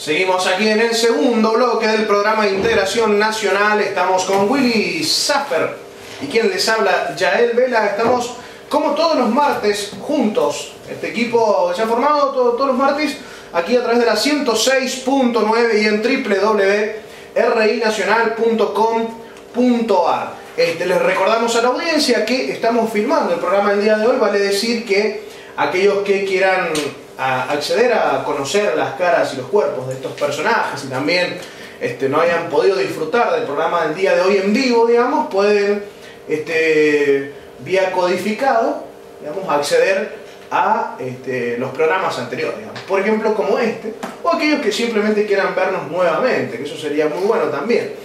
Seguimos aquí en el segundo bloque del programa de Integración Nacional. Estamos con Willy Zaffer y quien les habla, Yael Vela. Estamos como todos los martes juntos. Este equipo se ha formado todos los martes aquí a través de la 106.9 y en www.rinacional.com.ar. Les recordamos a la audiencia que estamos filmando el programa del día de hoy. Vale decir que aquellos que quieran acceder a conocer las caras y los cuerpos de estos personajes y también no hayan podido disfrutar del programa del día de hoy en vivo, digamos, pueden vía codificado, digamos, acceder a los programas anteriores, digamos. Por ejemplo, como este, o aquellos que simplemente quieran vernos nuevamente, que eso sería muy bueno también.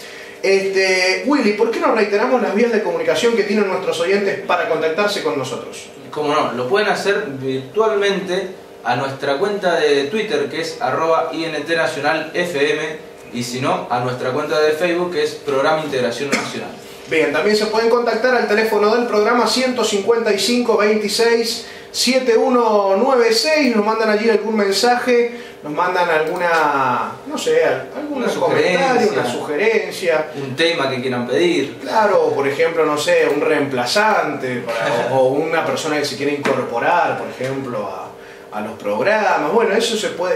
Willy, ¿por qué no reiteramos las vías de comunicación que tienen nuestros oyentes para contactarse con nosotros? Como no, lo pueden hacer virtualmente a nuestra cuenta de Twitter, que es @INTNacionalFM, y si no, a nuestra cuenta de Facebook, que es Programa Integración Nacional. Bien, también se pueden contactar al teléfono del programa 155 26 7196, nos mandan allí algún mensaje, nos mandan alguna, no sé, algún comentario, una sugerencia, un tema que quieran pedir. Claro, por ejemplo, no sé, un reemplazante o una persona que se quiere incorporar, por ejemplo, a los programas. Bueno, eso se puede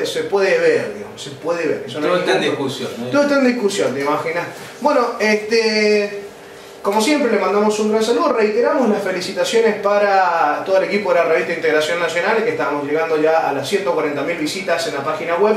ver, digamos, se puede ver. Eso todo está en discusión. Todo está en discusión, ¿te imaginas? Bueno, como siempre le mandamos un gran saludo, reiteramos las felicitaciones para todo el equipo de la revista Integración Nacional, que estamos llegando ya a las 140.000 visitas en la página web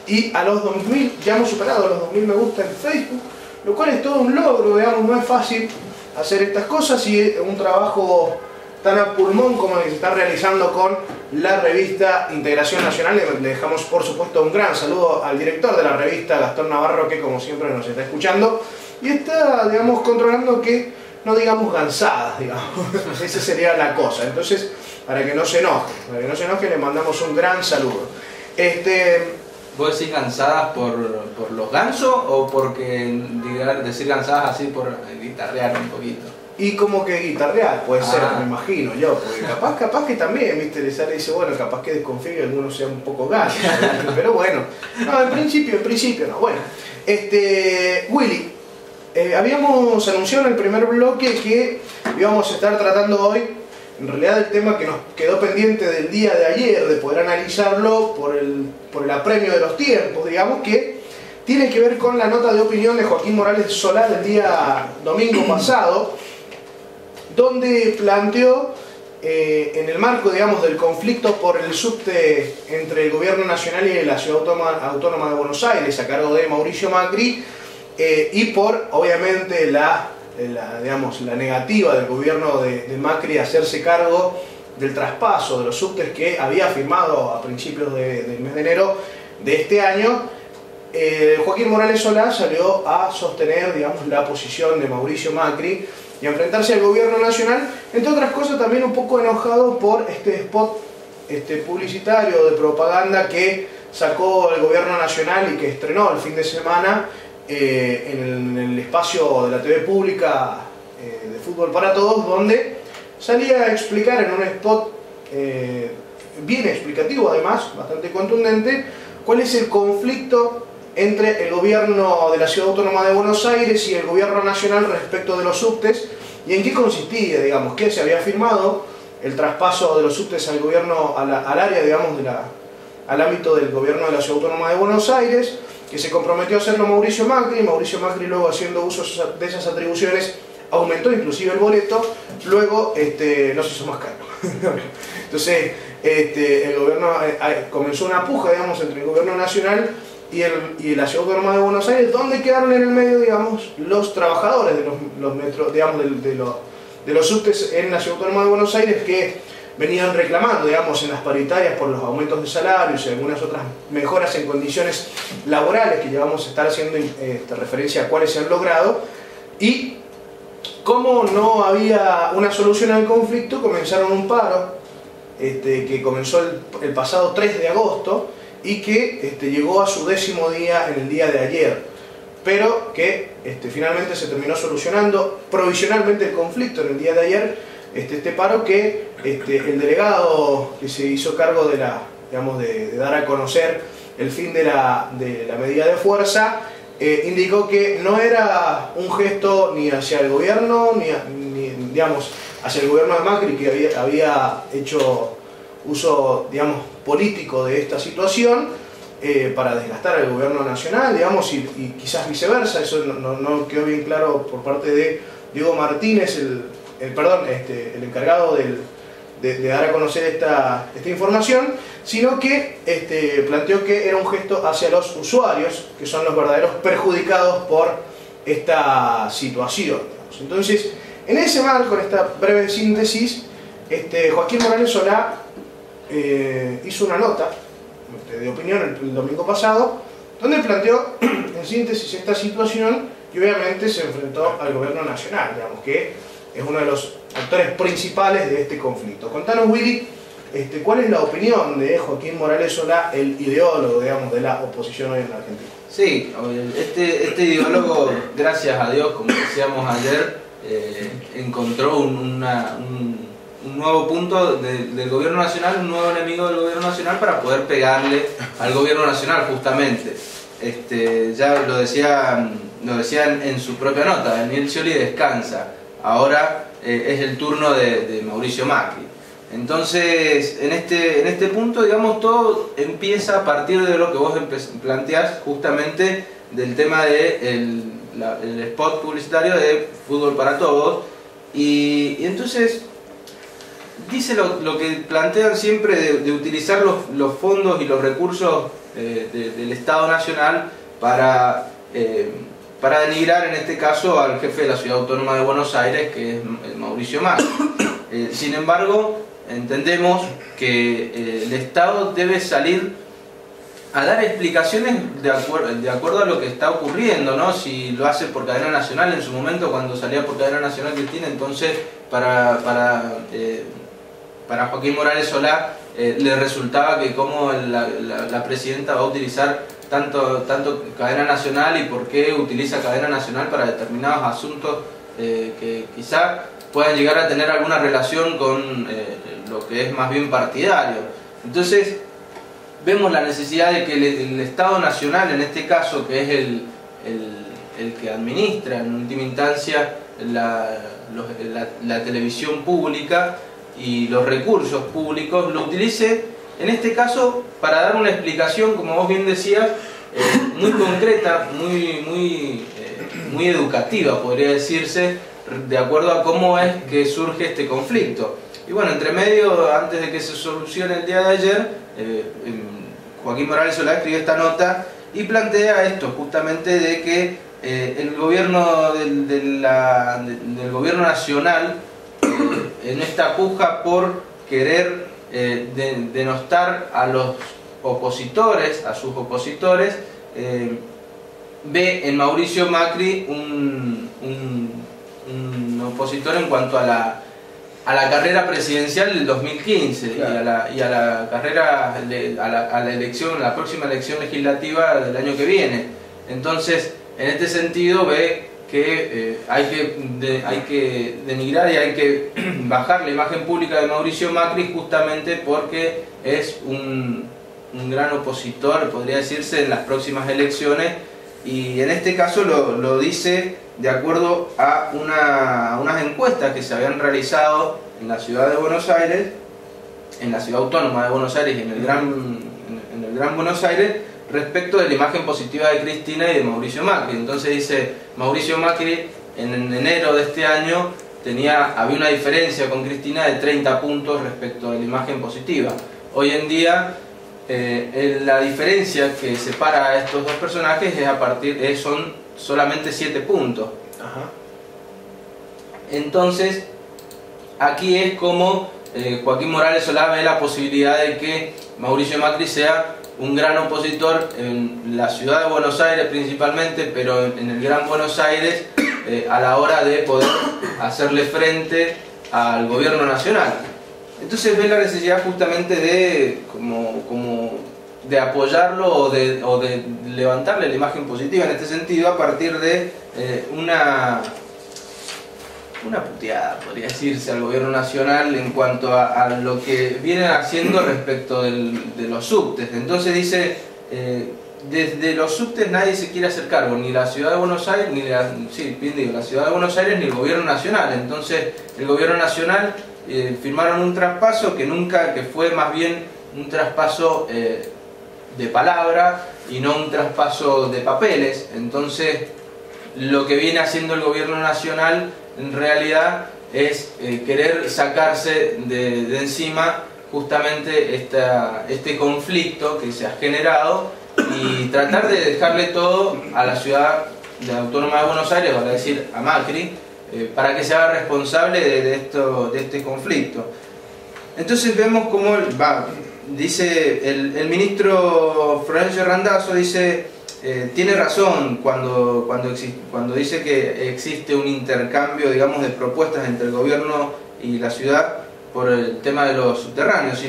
y a los 2.000, ya hemos superado los 2.000 me gusta en Facebook, lo cual es todo un logro, digamos, no es fácil hacer estas cosas y un trabajo tan a pulmón como el que se está realizando con la revista Integración Nacional. Le dejamos por supuesto un gran saludo al director de la revista, Gastón Navarro, que como siempre nos está escuchando y está, digamos, controlando que no digamos gansadas, digamos. Esa sería la cosa. Entonces, para que no se enoje, le mandamos un gran saludo. ¿Vos decís gansadas por los gansos o porque decir gansadas así por guitarrear un poquito? Y como que guitarrear, puede ser, me imagino yo, porque capaz que también, viste, le sale y dice, bueno, capaz que desconfíe que alguno sea un poco ganso, pero bueno, no, en principio no. Bueno, Willy, habíamos anunciado en el primer bloque que íbamos a estar tratando hoy, en realidad el tema que nos quedó pendiente del día de ayer, de poder analizarlo por el apremio de los tiempos, digamos, que tiene que ver con la nota de opinión de Joaquín Morales Solá del día domingo pasado, donde planteó, en el marco, digamos, del conflicto por el subte entre el gobierno nacional y la ciudad autónoma de Buenos Aires, a cargo de Mauricio Macri, y por, obviamente, la negativa del gobierno de Macri a hacerse cargo del traspaso de los subtes que había firmado a principios del mes de enero de este año. Joaquín Morales Solá salió a sostener, digamos, la posición de Mauricio Macri y a enfrentarse al gobierno nacional, entre otras cosas también un poco enojado por este spot publicitario de propaganda que sacó el gobierno nacional y que estrenó el fin de semana en el espacio de la TV pública de Fútbol para Todos, donde salía a explicar en un spot bien explicativo, además, bastante contundente, cuál es el conflicto entre el gobierno de la Ciudad Autónoma de Buenos Aires y el gobierno nacional respecto de los subtes y en qué consistía, digamos, que se había firmado el traspaso de los subtes al gobierno, al área, digamos, al ámbito del gobierno de la Ciudad Autónoma de Buenos Aires, que se comprometió a hacerlo Mauricio Macri. Mauricio Macri, luego, haciendo uso de esas atribuciones, aumentó inclusive el boleto, luego no se hizo más caro. Entonces el gobierno comenzó una puja, digamos, entre el gobierno nacional y la Ciudad Autónoma de Buenos Aires, donde quedaron en el medio, digamos, los trabajadores de los metros, digamos, de los subtes en la Ciudad Autónoma de Buenos Aires, que venían reclamando, digamos, en las paritarias por los aumentos de salarios y algunas otras mejoras en condiciones laborales, que ya vamos a estar haciendo referencia a cuáles se han logrado. Y como no había una solución al conflicto, comenzaron un paro que comenzó el pasado 3 de agosto y que llegó a su 10º día en el día de ayer, pero que finalmente se terminó solucionando provisionalmente el conflicto en el día de ayer, este paro que el delegado que se hizo cargo de dar a conocer el fin de la medida de fuerza, indicó que no era un gesto ni hacia el gobierno, ni digamos, hacia el gobierno de Macri, que había hecho uso, digamos, político de esta situación para desgastar al gobierno nacional, digamos, y quizás viceversa. Eso no quedó bien claro por parte de Diego Martínez, el encargado de dar a conocer esta información, sino que planteó que era un gesto hacia los usuarios, que son los verdaderos perjudicados por esta situación, digamos. Entonces, en ese marco, en esta breve síntesis, Joaquín Morales Solá hizo una nota de opinión el domingo pasado, donde planteó en síntesis esta situación y obviamente se enfrentó al gobierno nacional, digamos, que es uno de los actores principales de este conflicto. Contanos, Willy, ¿cuál es la opinión de Joaquín Morales Solá, el ideólogo, digamos, de la oposición hoy en la Argentina? Sí, este ideólogo, gracias a Dios, como decíamos ayer, encontró un nuevo punto del gobierno nacional, un nuevo enemigo del gobierno nacional para poder pegarle al gobierno nacional, justamente. Ya lo decía en su propia nota, Daniel Scioli descansa, ahora es el turno de Mauricio Macri. Entonces, en este punto, digamos, todo empieza a partir de lo que vos planteás, justamente del tema del spot publicitario de Fútbol para Todos, y entonces dice lo que plantean siempre de utilizar los fondos y los recursos del Estado Nacional para denigrar en este caso al jefe de la Ciudad Autónoma de Buenos Aires, que es Mauricio Macri. Sin embargo, entendemos que el Estado debe salir a dar explicaciones de acuerdo a lo que está ocurriendo, ¿no? Si lo hace por cadena nacional, en su momento cuando salía por cadena nacional Cristina, entonces para Joaquín Morales Solá le resultaba que cómo la presidenta va a utilizar tanto cadena nacional y por qué utiliza cadena nacional para determinados asuntos que quizá puedan llegar a tener alguna relación con lo que es más bien partidario. Entonces vemos la necesidad de que el Estado Nacional, en este caso, que es el que administra en última instancia la televisión pública y los recursos públicos, lo utilice en este caso para dar una explicación, como vos bien decías, muy concreta, muy educativa, podría decirse, de acuerdo a cómo es que surge este conflicto. Y bueno, entre medio, antes de que se solucione el día de ayer, Joaquín Morales Solá escribió esta nota y plantea esto, justamente de que el gobierno del gobierno nacional, en esta puja por querer denostar a los opositores, a sus opositores, ve en Mauricio Macri un opositor en cuanto a la carrera presidencial del 2015, claro, y a la carrera, a la elección, la próxima elección legislativa del año que viene. Entonces, en este sentido ve que hay que denigrar y hay que bajar la imagen pública de Mauricio Macri, justamente porque es un gran opositor, podría decirse, en las próximas elecciones, y en este caso lo dice de acuerdo a unas encuestas que se habían realizado en la ciudad de Buenos Aires, en la ciudad autónoma de Buenos Aires y en el Gran Buenos Aires, respecto de la imagen positiva de Cristina y de Mauricio Macri. Entonces dice, Mauricio Macri en enero de este año había una diferencia con Cristina de 30 puntos respecto de la imagen positiva. Hoy en día la diferencia que separa a estos dos personajes son solamente 7 puntos. Ajá. Entonces, aquí es como Joaquín Morales Solá ve la posibilidad de que Mauricio Macri sea un gran opositor en la ciudad de Buenos Aires principalmente, pero en el Gran Buenos Aires, a la hora de poder hacerle frente al gobierno nacional. Entonces ve la necesidad justamente de de apoyarlo o de levantarle la imagen positiva en este sentido, a partir de una puteada, podría decirse, al gobierno nacional en cuanto a lo que vienen haciendo respecto de los subtes. Entonces dice, desde los subtes nadie se quiere hacer cargo, ni la ciudad de Buenos Aires, ni la ciudad de Buenos Aires, ni el gobierno nacional. Entonces el gobierno nacional firmaron un traspaso que fue más bien un traspaso de palabra y no un traspaso de papeles. Entonces lo que viene haciendo el gobierno nacional en realidad es querer sacarse de encima justamente este conflicto que se ha generado y tratar de dejarle todo a la ciudad autónoma de Buenos Aires, vale decir a Macri, para que se haga responsable de este conflicto. Entonces vemos cómo dice el ministro Florencio Randazzo, dice, tiene razón cuando dice que existe un intercambio, digamos, de propuestas entre el gobierno y la ciudad por el tema de los subterráneos,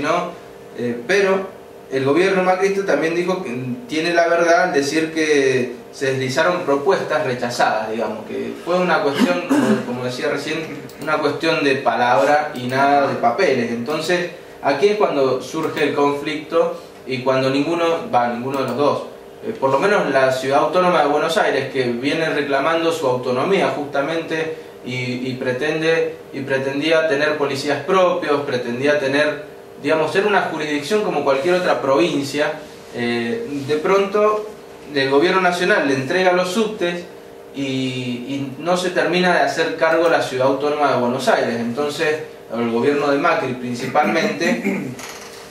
pero el gobierno macrista también dijo que tiene la verdad al decir que se deslizaron propuestas rechazadas, digamos, que fue una cuestión, como decía recién, una cuestión de palabra y nada de papeles. Entonces aquí es cuando surge el conflicto y cuando ninguno de los dos, por lo menos la ciudad autónoma de Buenos Aires, que viene reclamando su autonomía justamente y pretendía tener policías propios, pretendía tener, digamos, ser una jurisdicción como cualquier otra provincia, de pronto el gobierno nacional le entrega los subtes y no se termina de hacer cargo la ciudad autónoma de Buenos Aires. Entonces el gobierno de Macri principalmente,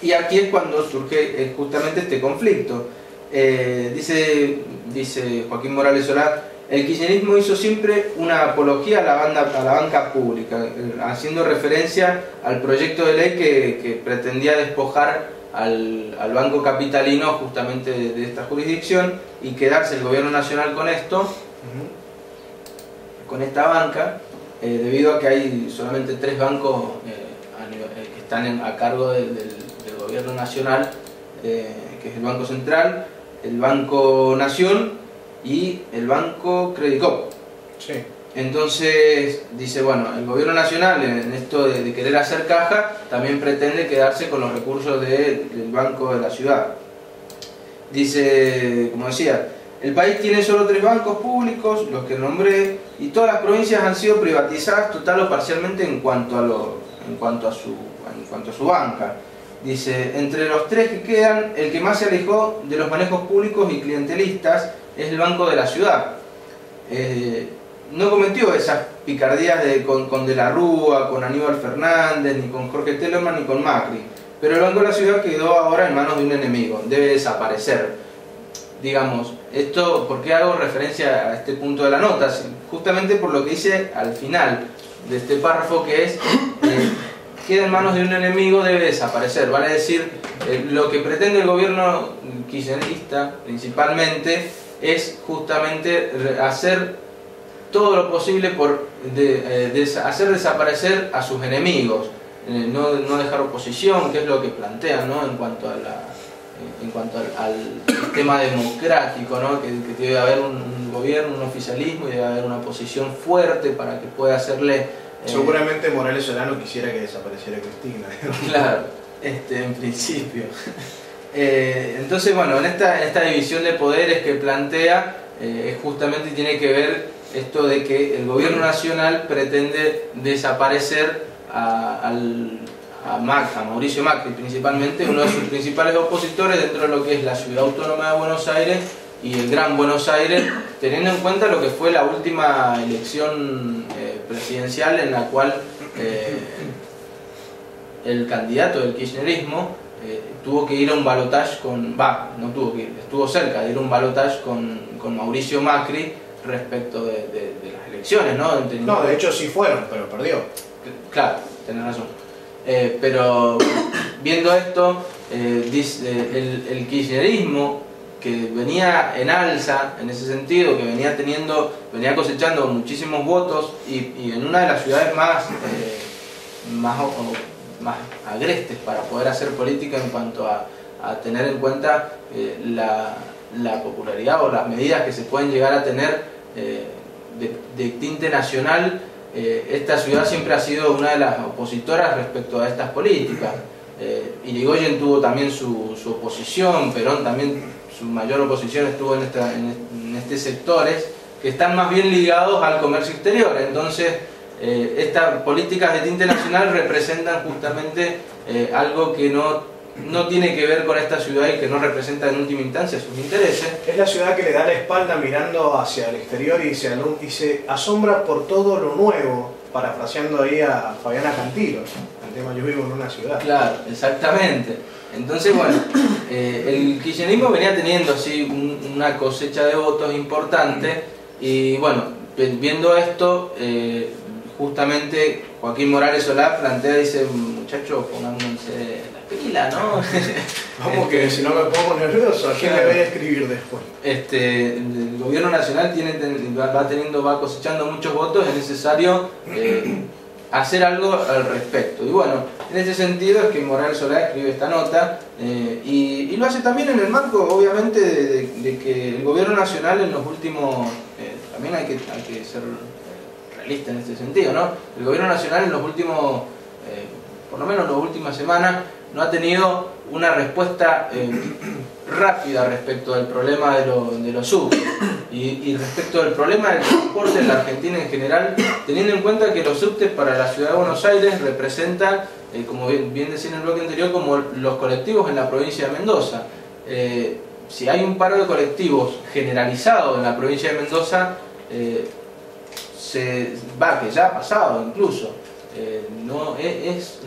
y aquí es cuando surge justamente este conflicto. Dice Joaquín Morales Solá, el kirchnerismo hizo siempre una apología a la banca pública, haciendo referencia al proyecto de ley que pretendía despojar al Banco Capitalino justamente de esta jurisdicción y quedarse el gobierno nacional con esto, con esta banca, debido a que hay solamente 3 bancos que están a cargo del gobierno nacional, que es el Banco Central, el Banco Nación y el Banco Credicop. Sí. Entonces dice, bueno, el gobierno nacional en esto de querer hacer caja también pretende quedarse con los recursos del Banco de la Ciudad. Dice, como decía, el país tiene solo 3 bancos públicos, los que nombré, y todas las provincias han sido privatizadas total o parcialmente en cuanto a su banca. Dice, entre los 3 que quedan, el que más se alejó de los manejos públicos y clientelistas es el Banco de la Ciudad. No cometió esas picardías con De la Rúa, con Aníbal Fernández, ni con Jorge Telemann, ni con Macri. Pero el Banco de la Ciudad quedó ahora en manos de un enemigo, debe desaparecer. Digamos, esto, ¿por qué hago referencia a este punto de la nota? Justamente por lo que dice al final de este párrafo, que es queda en manos de un enemigo, debe desaparecer. Vale decir, lo que pretende el gobierno kirchnerista principalmente es justamente hacer todo lo posible por hacer desaparecer a sus enemigos, no dejar oposición, que es lo que plantean, ¿no? en cuanto al sistema democrático, ¿no? que debe haber un gobierno, un oficialismo, y debe haber una oposición fuerte para que pueda hacerle... Seguramente Morales Solano quisiera que desapareciera Cristina. Claro, en principio. Entonces, bueno, en esta división de poderes que plantea, justamente tiene que ver esto de que el gobierno nacional pretende desaparecer a Mauricio Macri, principalmente, uno de sus principales opositores dentro de lo que es la ciudad autónoma de Buenos Aires y el Gran Buenos Aires, teniendo en cuenta lo que fue la última elección presidencial en la cual el candidato del kirchnerismo tuvo que ir a un balotaje estuvo cerca de ir a un balotaje con Mauricio Macri respecto de las elecciones, ¿no? No, de hecho sí fueron, pero perdió. Claro, tenés razón. Pero viendo esto, dice el kirchnerismo, que venía en alza en ese sentido, que venía cosechando muchísimos votos y en una de las ciudades más agrestes para poder hacer política en cuanto a tener en cuenta la popularidad o las medidas que se pueden llegar a tener de tinte nacional. Esta ciudad siempre ha sido una de las opositoras respecto a estas políticas. Irigoyen tuvo también su oposición, Perón también su mayor oposición estuvo en estos sectores que están más bien ligados al comercio exterior. Entonces, estas políticas de tinte nacional representan justamente algo que no tiene que ver con esta ciudad y que no representa en última instancia sus intereses. Es la ciudad que le da la espalda mirando hacia el exterior y se asombra por todo lo nuevo, parafraseando ahí a Fabiana Cantilo, el tema "yo vivo en una ciudad". Claro, exactamente. Entonces, bueno, el kirchnerismo venía teniendo así una cosecha de votos importante y bueno, viendo esto, justamente Joaquín Morales Solá plantea, dice: muchachos, pónganse las pilas, ¿no? Vamos que si no me pongo nervioso, ¿a quién le voy a escribir después? El gobierno nacional va cosechando muchos votos, es necesario hacer algo al respecto. Y bueno, en ese sentido es que Morales Solá escribe esta nota y lo hace también en el marco, obviamente, de que el gobierno nacional en los últimos... también hay que ser realista en este sentido, ¿no? El gobierno nacional en los últimos, por lo menos en las últimas semanas, no ha tenido una respuesta rápida respecto del problema de los subtes y respecto del problema del transporte en la Argentina en general, teniendo en cuenta que los subtes para la ciudad de Buenos Aires representan, como bien decía en el bloque anterior, como los colectivos en la provincia de Mendoza. Si hay un paro de colectivos generalizado en la provincia de Mendoza, que ya ha pasado incluso,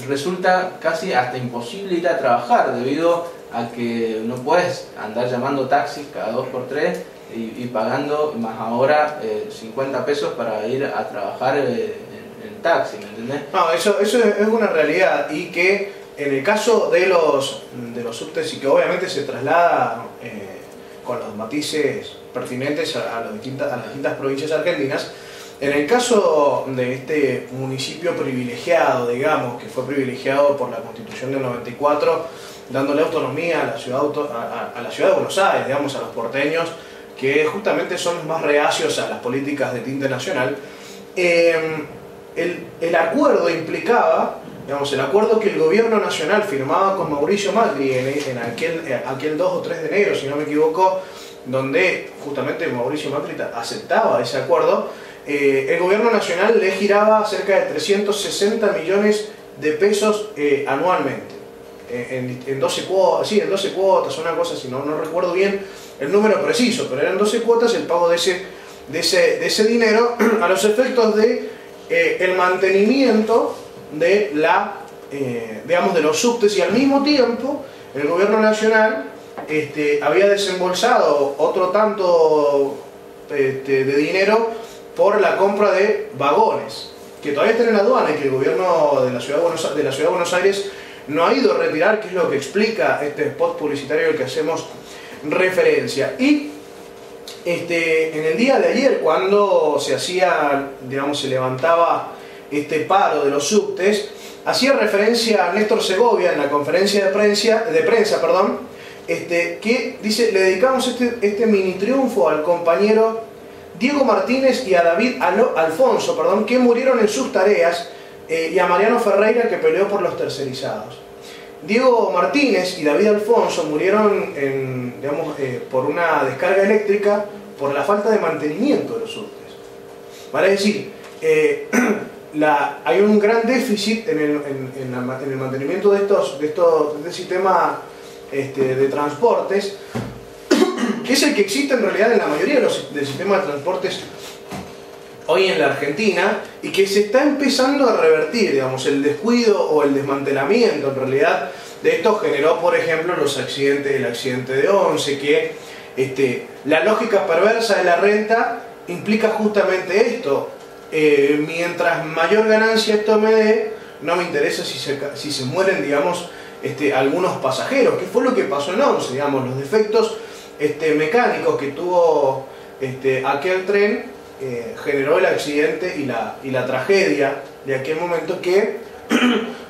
resulta casi hasta imposible ir a trabajar debido a que no puedes andar llamando taxis cada 2x3 y pagando más ahora 50 pesos para ir a trabajar en taxi, ¿me entendés? No, eso es una realidad, y que en el caso de los subtes, y que obviamente se traslada con los matices pertinentes a las distintas provincias argentinas. En el caso de este municipio privilegiado, digamos, que fue privilegiado por la Constitución del 94, dándole autonomía a la ciudad de Buenos Aires, digamos, a los porteños, que justamente son los más reacios a las políticas de tinte nacional, el acuerdo implicaba, digamos, el acuerdo que el gobierno nacional firmaba con Mauricio Macri en aquel 2 o 3 de enero, si no me equivoco, donde justamente Mauricio Macri aceptaba ese acuerdo. El gobierno nacional le giraba cerca de 360 millones de pesos anualmente, en 12 cuotas, sí, en 12 cuotas, una cosa así, no recuerdo bien el número preciso, pero eran 12 cuotas el pago de ese dinero a los efectos de el mantenimiento de digamos, de los subtes, y al mismo tiempo el gobierno nacional había desembolsado otro tanto de dinero por la compra de vagones que todavía están en la aduana y que el gobierno de la ciudad de Buenos Aires no ha ido a retirar, que es lo que explica este spot publicitario al que hacemos referencia. Y en el día de ayer, cuando se levantaba este paro de los subtes, hacía referencia a Néstor Segovia en la conferencia de prensa, que dice: le dedicamos este mini triunfo al compañero Diego Martínez y a David Alfonso, que murieron en sus tareas, y a Mariano Ferreira, que peleó por los tercerizados. Diego Martínez y David Alfonso murieron por una descarga eléctrica por la falta de mantenimiento de los subtes. ¿Vale? Es decir, hay un gran déficit en el mantenimiento de este sistema de transportes, que es el que existe en realidad en la mayoría del sistema de transportes hoy en la Argentina, y que se está empezando a revertir, digamos, el descuido o el desmantelamiento en realidad de esto generó, por ejemplo, el accidente de Once, que la lógica perversa de la renta implica justamente esto: mientras mayor ganancia esto me dé, no me interesa si se mueren, digamos, algunos pasajeros, que fue lo que pasó en Once, digamos, los defectos mecánicos que tuvo aquel tren generó el accidente y la tragedia de aquel momento, que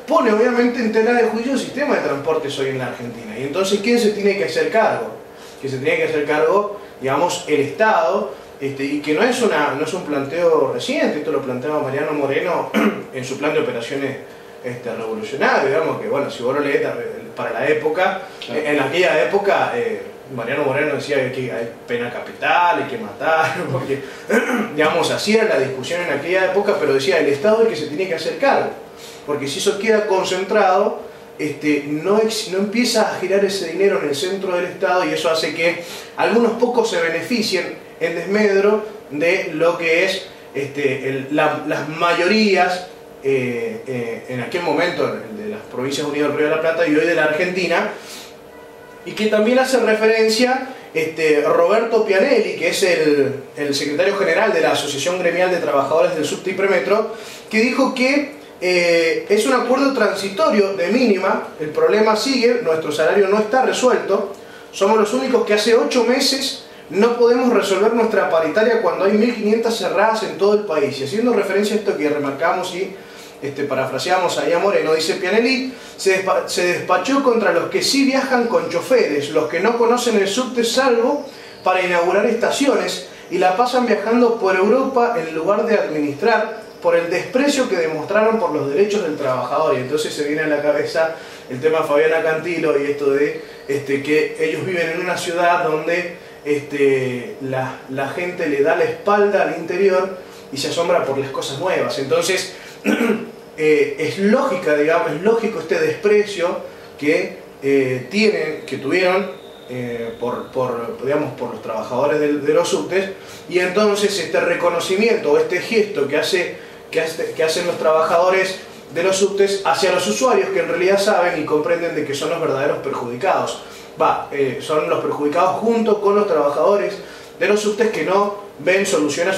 pone obviamente en tela de juicio el sistema de transportes hoy en la Argentina. Y entonces, ¿quién se tiene que hacer cargo? Que se tiene que hacer cargo, digamos, el Estado, y que no es un planteo reciente. Esto lo planteaba Mariano Moreno en su plan de operaciones revolucionario, digamos, que bueno, si vos lo lees para la época, claro, en aquella época Mariano Moreno decía que hay pena capital, hay que matar, porque, digamos, así era la discusión en aquella época, pero decía, el Estado es el que se tiene que hacer cargo, porque si eso queda concentrado, no empieza a girar ese dinero en el centro del Estado, y eso hace que algunos pocos se beneficien en desmedro de lo que es las mayorías en aquel momento de las Provincias Unidas del Río de la Plata y hoy de la Argentina, y que también hace referencia Roberto Pianelli, que es el secretario general de la Asociación Gremial de Trabajadores del Subte y Premetro, que dijo que es un acuerdo transitorio de mínima, el problema sigue, nuestro salario no está resuelto, somos los únicos que hace 8 meses no podemos resolver nuestra paritaria cuando hay 1.500 cerradas en todo el país. Y haciendo referencia a esto que remarcamos y parafraseamos ahí a Moreno, dice Pianelli, se despachó contra los que sí viajan con choferes, los que no conocen el subte salvo para inaugurar estaciones y la pasan viajando por Europa en lugar de administrar, por el desprecio que demostraron por los derechos del trabajador. Y entonces se viene a la cabeza el tema Fabiana Cantilo y esto de que ellos viven en una ciudad donde la gente le da la espalda al interior y se asombra por las cosas nuevas. Entonces es lógico este desprecio que tuvieron por los trabajadores de los subtes, y entonces este reconocimiento o este gesto que hacen los trabajadores de los subtes hacia los usuarios, que en realidad saben y comprenden de que son los verdaderos perjudicados. Son los perjudicados junto con los trabajadores de los subtes que no ven solución a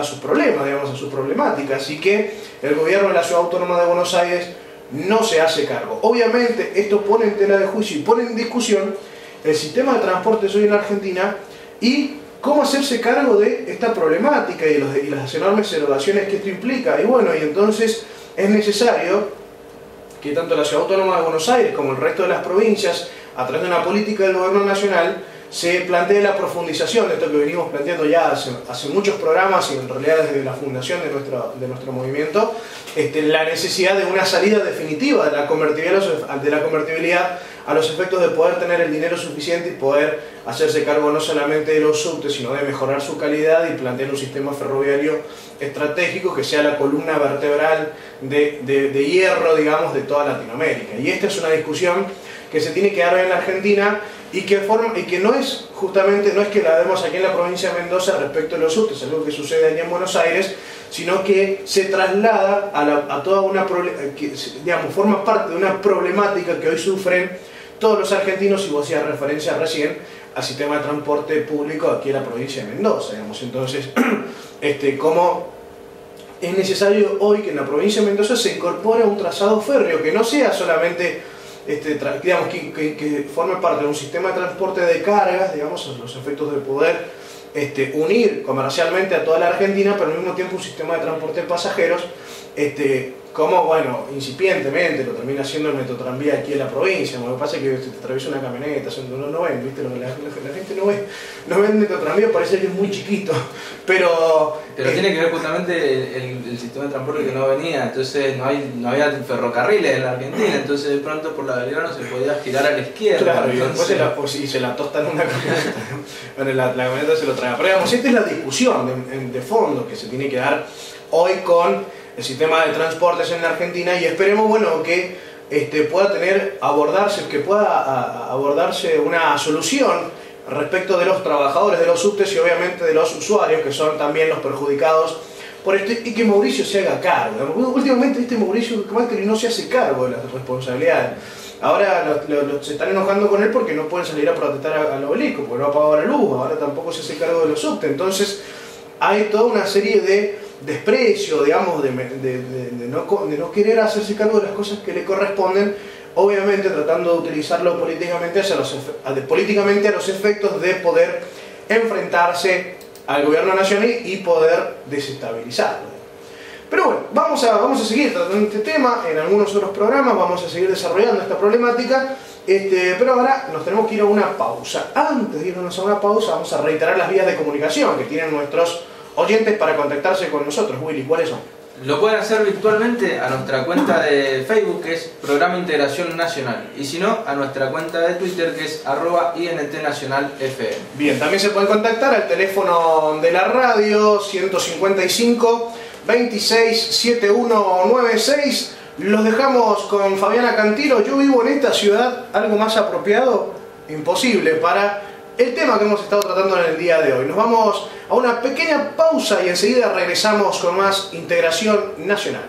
sus problemas, a sus problemáticas, y que el gobierno de la Ciudad Autónoma de Buenos Aires no se hace cargo. Obviamente esto pone en tela de juicio y pone en discusión el sistema de transportes hoy en la Argentina y cómo hacerse cargo de esta problemática y las enormes erogaciones que esto implica. Y bueno, y entonces es necesario que tanto la Ciudad Autónoma de Buenos Aires como el resto de las provincias, a través de una política del gobierno nacional, se plantee la profundización de esto que venimos planteando ya hace muchos programas, y en realidad desde la fundación de nuestro movimiento, la necesidad de una salida definitiva de la convertibilidad a los efectos de poder tener el dinero suficiente y poder hacerse cargo no solamente de los subtes, sino de mejorar su calidad y plantear un sistema ferroviario estratégico que sea la columna vertebral de hierro, digamos, de toda Latinoamérica. Y esta es una discusión que se tiene que dar en la Argentina y que no es que la vemos aquí en la provincia de Mendoza respecto a los subtes, algo que sucede allí en Buenos Aires, sino que se traslada a toda forma parte de una problemática que hoy sufren todos los argentinos, y vos hacías referencia recién al sistema de transporte público aquí en la provincia de Mendoza, Entonces, como es necesario hoy que en la provincia de Mendoza se incorpore un trazado férreo, que no sea solamente que forme parte de un sistema de transporte de cargas, a los efectos de poder unir comercialmente a toda la Argentina, pero al mismo tiempo un sistema de transporte de pasajeros, como, incipientemente lo termina haciendo el Metrotranvía aquí en la provincia. Lo que pasa es que te atraviesa una camioneta, no ven, ¿viste? La gente no ve el Metrotranvía, parece que es muy chiquito, pero tiene que ver justamente el sistema de transporte que no venía, entonces no había ferrocarriles en la Argentina, entonces de pronto por la Belgrano se podía girar a la izquierda. Claro, y después se la tostan en una camioneta, bueno, la camioneta se lo traga. Pero esta es la discusión de fondo que se tiene que dar hoy con el sistema de transportes en la Argentina, y esperemos que pueda abordarse una solución respecto de los trabajadores de los subtes y obviamente de los usuarios, que son también los perjudicados por esto, y que Mauricio se haga cargo. Últimamente Mauricio Macri no se hace cargo de las responsabilidades. Ahora se están enojando con él porque no pueden salir a protestar al obelisco, porque no ha pagado la luz, ahora tampoco se hace cargo de los subtes. Entonces hay toda una serie de desprecio, de no querer hacerse cargo de las cosas que le corresponden, obviamente tratando de utilizarlo políticamente a los efectos de poder enfrentarse al gobierno nacional y poder desestabilizarlo. Pero bueno, vamos a seguir tratando este tema en algunos otros programas, vamos a seguir desarrollando esta problemática, pero ahora nos tenemos que ir a una pausa. Antes de irnos a una pausa, vamos a reiterar las vías de comunicación que tienen nuestros oyentes para contactarse con nosotros. Willy, ¿cuáles son? Lo pueden hacer virtualmente a nuestra cuenta de Facebook, que es Programa Integración Nacional, y si no, a nuestra cuenta de Twitter, que es @INTNacionalFM. Bien, también se pueden contactar al teléfono de la radio 155 26 7196. Los dejamos con Fabiana Cantilo. Yo vivo en esta ciudad, algo más apropiado, imposible para el tema que hemos estado tratando en el día de hoy. Nos vamos a una pequeña pausa y enseguida regresamos con más Integración Nacional.